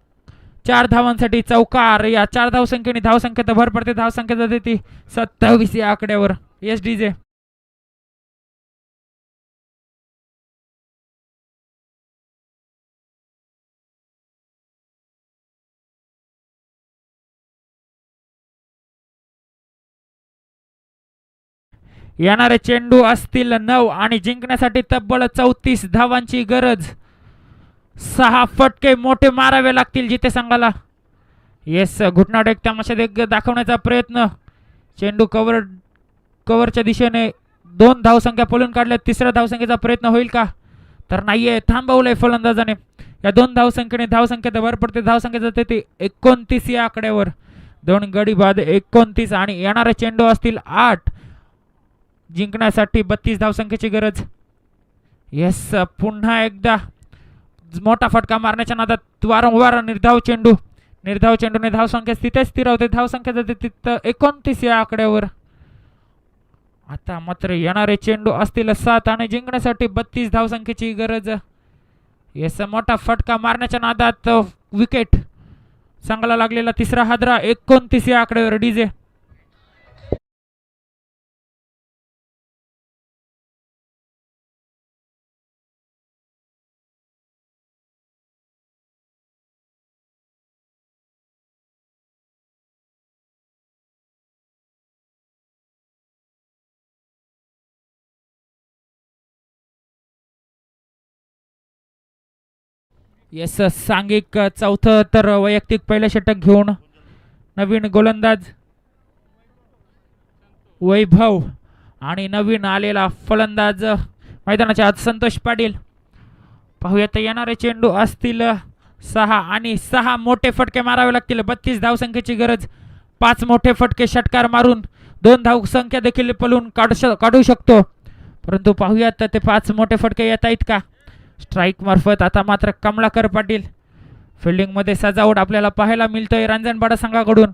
4 धावांसाठी चौकार. या 4 धावसंख्येने धावसंख्येत भर पडते. धावसंख्या जाते ती 27 या आकड्यावर. S DJ. येणारे चेंडू असतील 9 आणि जिंकण्यासाठी तब्बल 34 धावांची गरज. 6 फटके मोठे मारावे लागतील जिथे संघाला. येस, घुटना टेक तमाशा दाखवण्याचा प्रयत्न. चेंडू कव्हरच्या दिशेने 2 धावसंख्या पळून काढल्या. 3ऱ्या धावसंख्येचा प्रयत्न होईल का तर नाहीये. थांबवलंय फलंदाजाने. या 2 धावसंख्येने धावसंख्येत भर पडते. धावसंख्या जाते ती 29 या आकड्यावर. 2 गडी बाद 29 आणि येणारे चेंडू असतील 8. जिंकण्यासाठी 32 धावसंख्येची गरज. येस, पुन्हा एकदा मोठा फटका मारण्याच्या नादात वारंवार निर्धाव चेंडूने धावसंख्या तिथे स्थिरवते. धावसंख्या जाते तिथं 29 या आकड्यावर. आता मात्र येणारे चेंडू असतील 7 आणि जिंकण्यासाठी 32 धावसंख्येची गरज. येस, मोठा फटका मारण्याच्या नादात विकेट संघाला लागलेला 3रा हादरा 29 या आकड्यावर. डीजे. येस, सांघिक चौथं तर वैयक्तिक पहिलं षटक घेऊन नवीन गोलंदाज वैभव आणि नवीन आलेला फलंदाज मैदानाच्या आत संतोष पाटील. पाहूयात येणारे चेंडू असतील 6 आणि 6 मोठे फटके मारावे लागतील. 32 धावसंख्येची गरज. 5 मोठे फटके षटकार मारून 2 धावसंख्या देखील पळून काढू शकतो. परंतु पाहूयात ते 5 मोठे फटके येत आहेत का स्ट्राईक मार्फत. आता मात्र कमलाकर पाटील फिल्डिंग मध्ये सजावट आपल्याला पाहायला मिळतोय रांजणपाडा संघाकडून.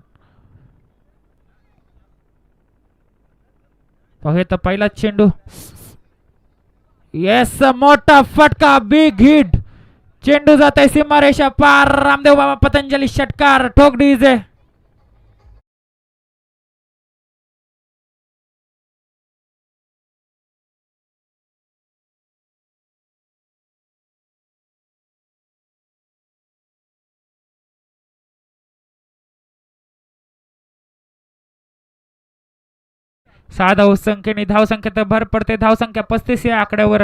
पाहूया तर पहिला चेंडू. येस, मोठा फटका, बिग हिट. चेंडू जात आहे सीमारेषा पार. रामदेव बाबा पतंजली षटकार, ठोक डीजे. सहा धावसंख्येने धावसंख्येत भर पडते. धावसंख्या 35 या आकड्यावर.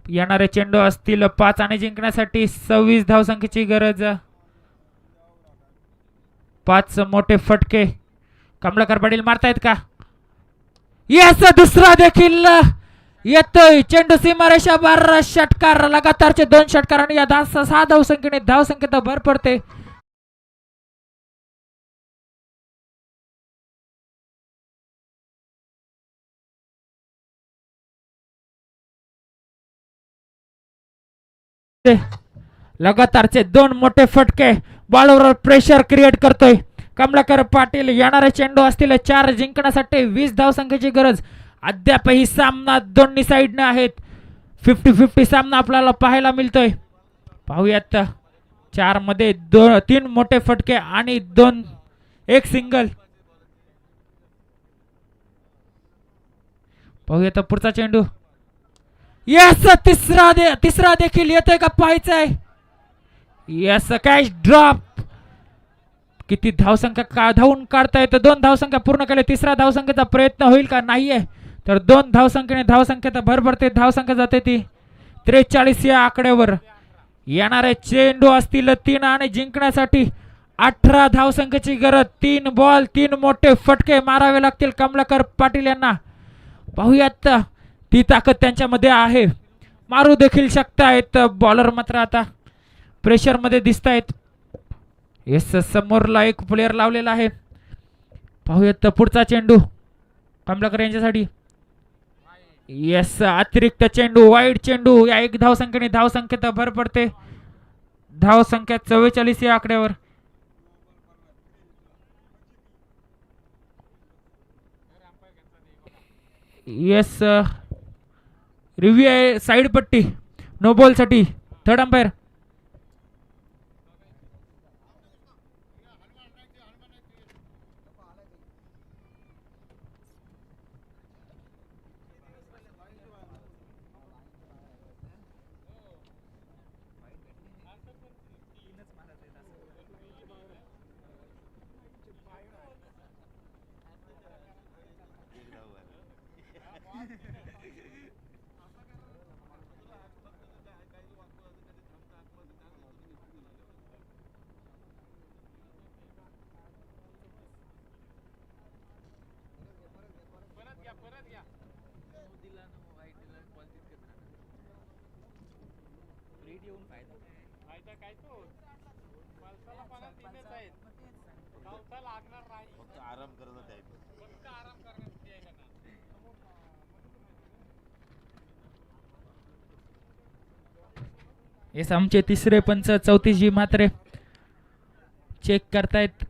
येणारे चेंडू असतील 5 आणि जिंकण्यासाठी 26 धावसंख्येची गरज. 5 मोठे फटके कमलाकर पाटील मारतायत का? यस, दुसरा देखील येतोय. चेंडू सीमारेषा बार. षटकार, लगातारचे 2 षटकार आणि या 6 धावसंख्येने धावसंख्येत भर पडते. लगातारचे 2 मोठे फटके बॉलवर प्रेशर क्रिएट करतोय कमलाकर पाटील. येणारे चेंडू असतील 4 जिंकण्यासाठी 20 धावसंख्येची गरज. अद्यापही सामना दोन्ही साइडने आहेत. 50-50 सामना आपल्याला पाहायला मिळतोय. पाहूयात 4 मध्ये 3 मोठे फटके आणि 1 सिंगल. पाहूयात पुढचा चेंडू. यस, तिसरा देखील येतोय का पाहायचंय. Yes, catch drop. किती धावसंख्या धावून काढता येतं. 2 धावसंख्या पूर्ण केले. तिसरा धावसंख्येचा प्रयत्न होईल का? नाहीये. तर 2 धावसंख्येने धावसंख्येत भर पडते. धावसंख्या जाते ती 43 या आकड्यावर. येणारे चेंडू असतील 3 आणि जिंकण्यासाठी 18 धावसंख्येची गरज. 3 बॉल 3 मोठे फटके मारावे लागतील कमलाकर पाटील यांना. पाहूयात ती ताकद त्यांच्यामध्ये आहे. मारू देखील शकतायत. बॉलर मात्र आता प्रेशर मध्ये दिसत आहेत. येस, समोरला एक प्लेयर लावलेला आहे. पाहूयात पुढचा चेंडू कमलाकर यांच्यासाठी. येस, अतिरिक्त चेंडू, वाईड चेंडू. या 1 धावसंख्येने धावसंख्येत भर पडते. धावसंख्या 44 या आकड्यावर. येस, रिव्ह्यू आहे साइड पट्टी. नो बॉल साठी थर्ड अंपायर. येस, आमचे तिसरे पंच 34 मात्र चेक करतायत.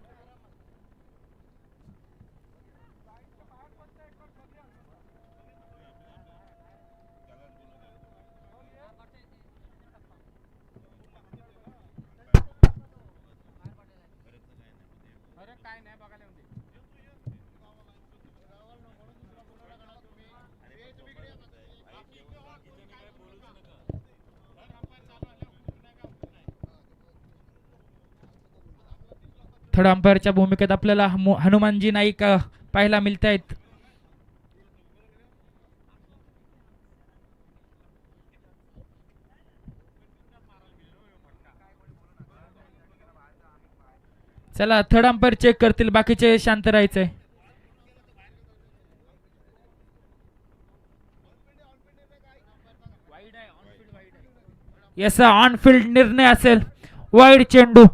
थर्ड अंपायरच्या भूमिकेत आपल्याला हनुमानजी नाईक पाहायला मिळत आहेत. चला, थर्ड अंपायर चेक करतील, बाकीचे शांत राहायचंय. याचा ऑन फील्ड निर्णय असेल. वाईड चेंडू.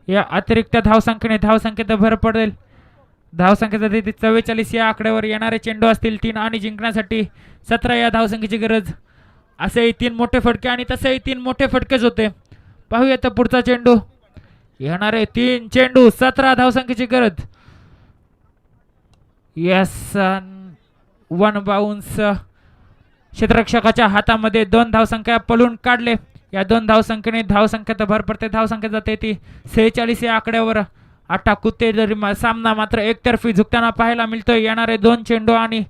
या अतिरिक्त धावसंख्येने धावसंख्येत भर पडेल. धावसंख्येचा 44 या आकड्यावर. येणारे चेंडू असतील 3 आणि जिंकण्यासाठी 17 या धावसंख्येची गरज. असेही 3 मोठे फटके आणि तसेही 3 मोठे फटकेच होते. पाहूया तर पुढचा चेंडू येणारे 3 चेंडू 17 धावसंख्येची गरज. यस वन बाउन्स क्षेत्ररक्षकाच्या हातामध्ये 2 धावसंख्या पळून काढले. या 2 धावसंख्येने धावसंख्येत भर पडते. धावसंख्या जाते ती 46 या आकड्यावर. आटा कुत्ते जरी सामना मात्र एकतर्फी झुकताना पाहायला मिळतोय. येणारे 2 चेंडू आणि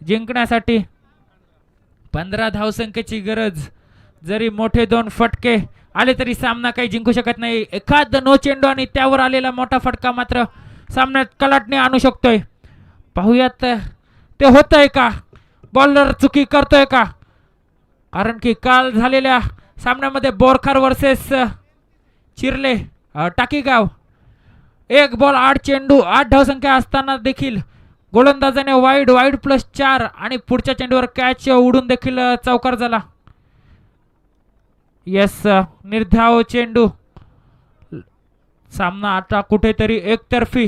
जिंकण्यासाठी 15 धावसंख्येची गरज. जरी मोठे 2 फटके आले तरी सामना काही जिंकू शकत नाही. एखाद नो चेंडू आणि त्यावर आलेला मोठा फटका मात्र सामन्यात कलाटणी आणू शकतोय. पाहूयात ते होतंय का, बॉलर चुकी करतोय का. कारण की काल झालेल्या सामन्यामध्ये बोरखार वर्सेस चिरले टाकीगाव 1 बॉल 8 चेंडू 8 धावसंख्या असताना देखील गोलंदाजाने वाईड प्लस 4 आणि पुढच्या चेंडूवर कॅच उडून देखील चौकार झाला. यस निर्धाव चेंडू. सामना आता कुठेतरी एकतर्फी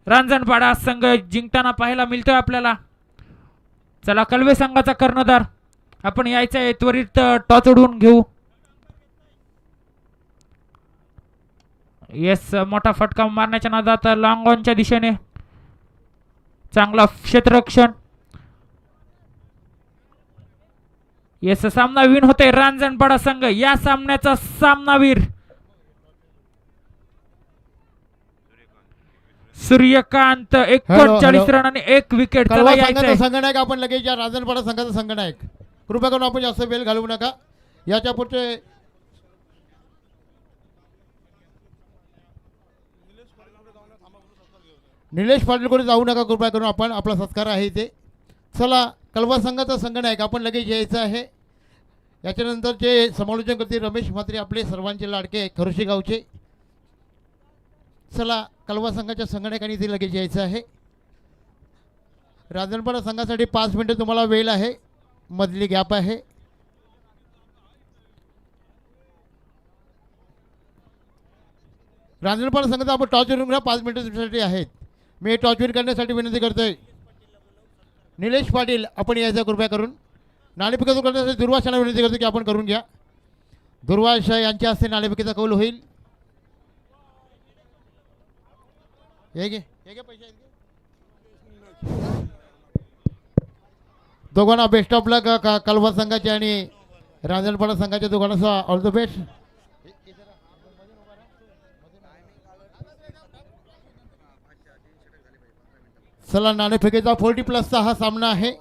रांजणपाडा संघ जिंकताना पाहायला मिळतोय आपल्याला. चला कलवे संघाचा कर्णधार आपण यायचा आहे, त्वरित टॉस उडवून घेऊ. येस मोठा फटका मारण्याच्या नादात लॉंग ऑनच्या दिशेने चांगला क्षेत्ररक्षण. येस सामना विन होते रांजणपाडा संघ. या सामन्याचा सामनावीर सूर्यकांत 39 रन आणि 1 विकेट. कळवा संघाचा संघनायक आपण लगेच या रांजणपाडा संघाचा संघनायक. कृपया करून आपण जास्त वेळ घालवू नका. याच्या पुढचे निलेश पाटीलकडे जाऊ नका. कृपया करून आपण आपला सत्कार आहे ते. चला कळवा संघाचा संघनायक आपण लगेच यायचं आहे. याच्यानंतरचे समालोचन करते रमेश म्हात्रे आपले सर्वांचे लाडके खरोशी गावचे. चला कळवा संघाच्या संघनायकांनी ते लगेच यायचं आहे. रांजणपाडा संघासाठी 5 मिनिटं तुम्हाला वेळ आहे. मधली गॅप आहे. रांजणपाडा संघाचा आपण टॉस विन घ्या. 5 मिनिटं तुमच्यासाठी आहेत. मी टॉस विन करण्यासाठी विनंती करतोय निलेश पाटील आपण यायचं कृपया करून. नाणेफेक करण्यासाठी दुर्वाशाला विनंती करतो की आपण करून घ्या. दुर्वाश यांच्या हस्ते नाणेफेकीचा कौल होईल. हे घे पैसे दोघांना बेस्ट ऑफ लक. कळवा संघाचे आणि रांजणपाडा संघाच्या दोघांना ऑल द बेस्ट. चला नाणेफेकीचा 40+ चा हा सामना आहे.